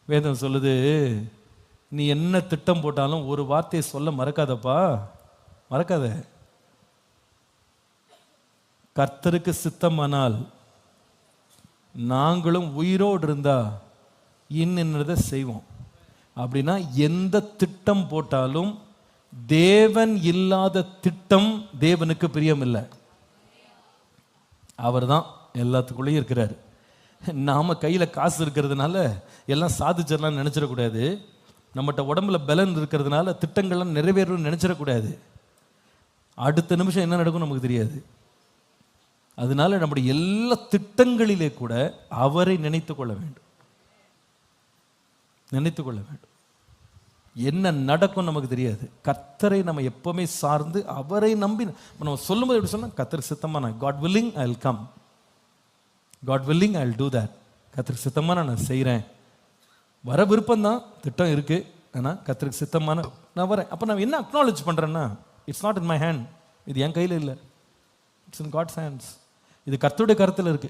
வேதம் சொல்லுது, நீ என்ன திட்டம் போட்டாலும் ஒரு வார்த்தையை சொல்ல மறக்காதப்பா, மறக்காத. கர்த்தருக்கு சித்தமானால் நாங்களும் உயிரோடு இருந்தா இன்னதை செய்வோம். அப்படின்னா எந்த திட்டம் போட்டாலும் தேவன் இல்லாத திட்டம் தேவனுக்கு பிரியம் இல்லை. அவர் தான் எல்லாத்துக்குள்ளேயும் இருக்கிறார். நாம கையில காசு இருக்கிறதுனால எல்லாம் சாதிச்சிடலாம்னு நினைச்சிடக்கூடாது. நம்மகிட்ட உடம்புல பலன் இருக்கிறதுனால திட்டங்கள்லாம் நிறைவேறும் நினைச்சிடக்கூடாது. அடுத்த நிமிஷம் என்ன நடக்கும் நமக்கு தெரியாது. அதனால நம்முடைய எல்லா திட்டங்களிலே கூட அவரை நினைத்து கொள்ள வேண்டும், நினைத்து கொள்ள வேண்டும். என்ன நடக்கும் நமக்கு தெரியாது. கர்த்தரை நம்ம எப்பவுமே சார்ந்து அவரை நம்பி நம்ம சொல்லும்போது எப்படி சொன்னா, கர்த்தருக்கு சித்தமா நான் God willing I will come, God willing I will do that. கர்த்தருக்கு சித்தமான நான் செய்கிறேன். வர விருப்பம் தான், திட்டம் இருக்கு, ஆனால் கர்த்தருக்கு சித்தமான நான் வரேன். அப்போ நான் என்ன அக்னாலேஜ் பண்ணுறேன்னா, it's not in my hand, இது என் கையில் இல்லை, இட்ஸ் இன் காட்ஸ் ஹேண்ட்ஸ். இது கர்த்தருடைய கருத்தில் இருக்கு.